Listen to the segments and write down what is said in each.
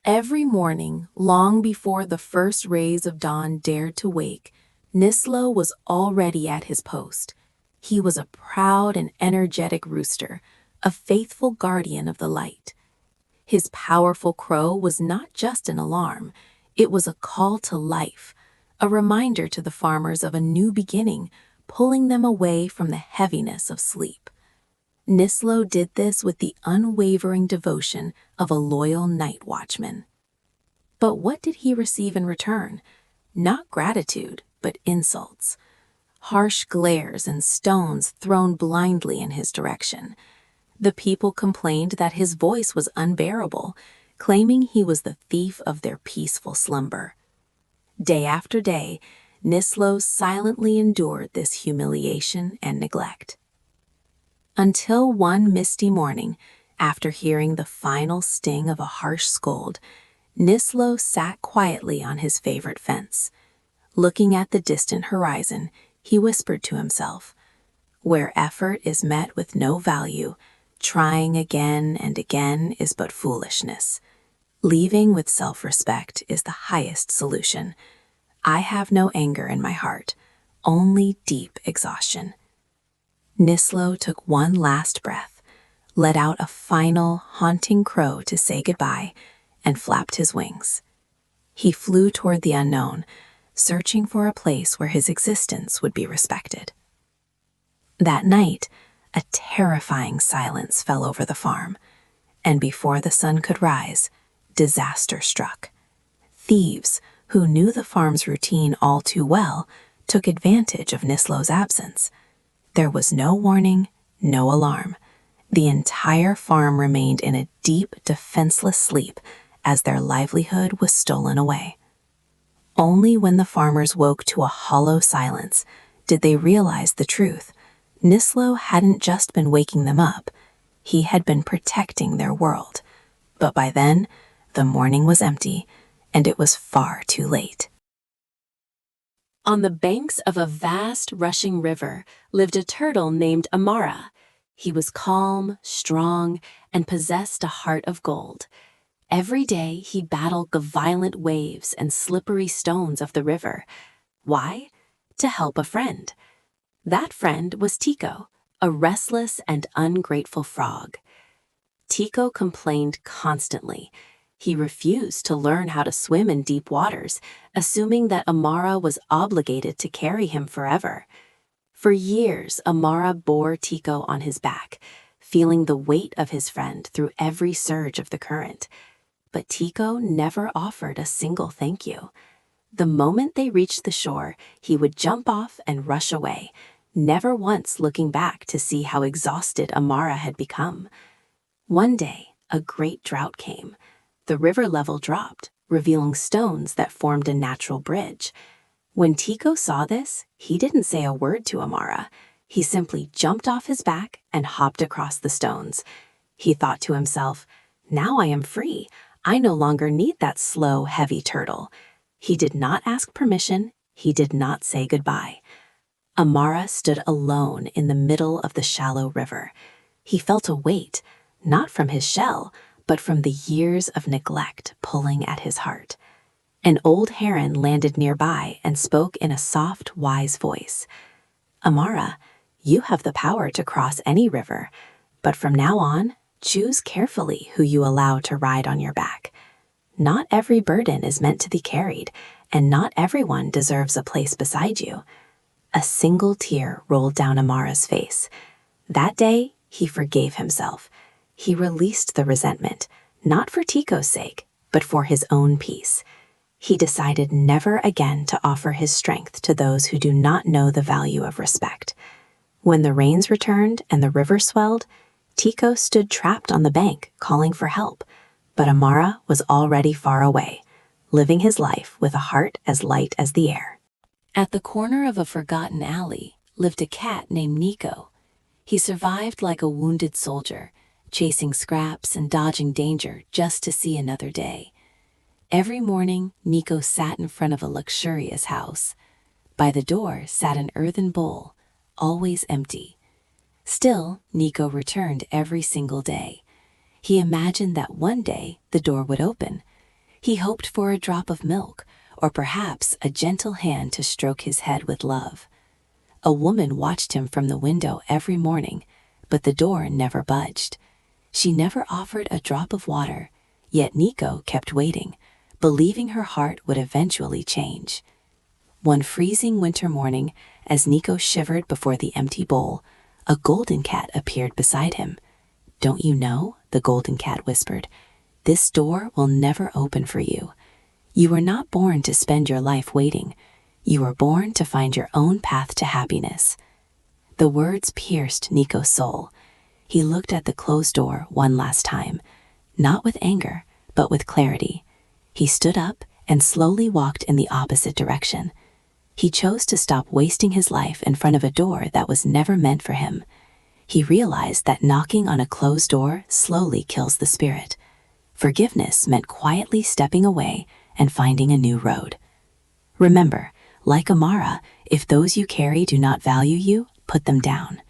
Every morning, long before the first rays of dawn dared to wake, Nislo was already at his post. He was a proud and energetic rooster, a faithful guardian of the light. His powerful crow was not just an alarm, it was a call to life, a reminder to the farmers of a new beginning, pulling them away from the heaviness of sleep. Nislo did this with the unwavering devotion of a loyal night watchman. But what did he receive in return? Not gratitude, but insults. Harsh glares and stones thrown blindly in his direction. The people complained that his voice was unbearable, claiming he was the thief of their peaceful slumber. Day after day, Nislo silently endured this humiliation and neglect. Until one misty morning, after hearing the final sting of a harsh scold, Nislo sat quietly on his favorite fence. Looking at the distant horizon, he whispered to himself, "Where effort is met with no value, trying again and again is but foolishness. Leaving with self-respect is the highest solution. I have no anger in my heart, only deep exhaustion." Nislo took one last breath, let out a final, haunting crow to say goodbye, and flapped his wings. He flew toward the unknown, searching for a place where his existence would be respected. That night, a terrifying silence fell over the farm, and before the sun could rise, disaster struck. Thieves, who knew the farm's routine all too well, took advantage of Nislo's absence. There was no warning, no alarm. The entire farm remained in a deep, defenseless sleep as their livelihood was stolen away. Only when the farmers woke to a hollow silence did they realize the truth. Nislo hadn't just been waking them up, he had been protecting their world. But by then, the morning was empty, and it was far too late. On the banks of a vast, rushing river lived a turtle named Amara. He was calm, strong, and possessed a heart of gold. Every day he battled the violent waves and slippery stones of the river. Why? To help a friend. That friend was Tico, a restless and ungrateful frog. Tico complained constantly. He refused to learn how to swim in deep waters, assuming that Amara was obligated to carry him forever. For years, Amara bore Tico on his back, feeling the weight of his friend through every surge of the current. But Tico never offered a single thank you. The moment they reached the shore, he would jump off and rush away, never once looking back to see how exhausted Amara had become. One day, a great drought came. The river level dropped, revealing stones that formed a natural bridge. When Tico saw this, he didn't say a word to Amara. He simply jumped off his back and hopped across the stones. He thought to himself, "Now I am free. I no longer need that slow, heavy turtle." He did not ask permission. He did not say goodbye. Amara stood alone in the middle of the shallow river. He felt a weight, not from his shell, but from the years of neglect pulling at his heart. An old heron landed nearby and spoke in a soft, wise voice. "Amara, you have the power to cross any river, but from now on, choose carefully who you allow to ride on your back. Not every burden is meant to be carried, and not everyone deserves a place beside you." A single tear rolled down Amara's face. That day, he forgave himself. He released the resentment, not for Tico's sake, but for his own peace. He decided never again to offer his strength to those who do not know the value of respect. When the rains returned and the river swelled, Tico stood trapped on the bank, calling for help. But Amara was already far away, living his life with a heart as light as the air. At the corner of a forgotten alley lived a cat named Nico. He survived like a wounded soldier, chasing scraps and dodging danger just to see another day. Every morning, Nico sat in front of a luxurious house. By the door sat an earthen bowl, always empty. Still, Nico returned every single day. He imagined that one day the door would open. He hoped for a drop of milk, or perhaps a gentle hand to stroke his head with love. A woman watched him from the window every morning, but the door never budged. She never offered a drop of water, yet Nico kept waiting, believing her heart would eventually change. One freezing winter morning, as Nico shivered before the empty bowl, a golden cat appeared beside him. "Don't you know?" the golden cat whispered. "This door will never open for you. You were not born to spend your life waiting. You were born to find your own path to happiness." The words pierced Nico's soul. He looked at the closed door one last time, not with anger, but with clarity. He stood up and slowly walked in the opposite direction. He chose to stop wasting his life in front of a door that was never meant for him. He realized that knocking on a closed door slowly kills the spirit. Forgiveness meant quietly stepping away and finding a new road. Remember, like Amara, if those you carry do not value you, put them down.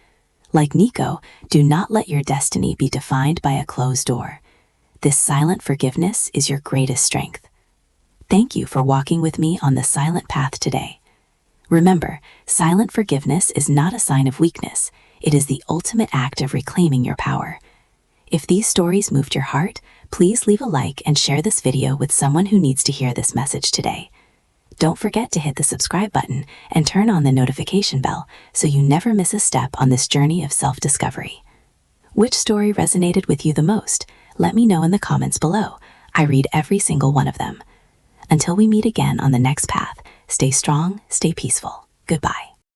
Like Nico, do not let your destiny be defined by a closed door. This silent forgiveness is your greatest strength. Thank you for walking with me on the silent path today. Remember, silent forgiveness is not a sign of weakness. It is the ultimate act of reclaiming your power. If these stories moved your heart, please leave a like and share this video with someone who needs to hear this message today. Don't forget to hit the subscribe button and turn on the notification bell so you never miss a step on this journey of self-discovery. Which story resonated with you the most? Let me know in the comments below. I read every single one of them. Until we meet again on the next path, stay strong, stay peaceful. Goodbye.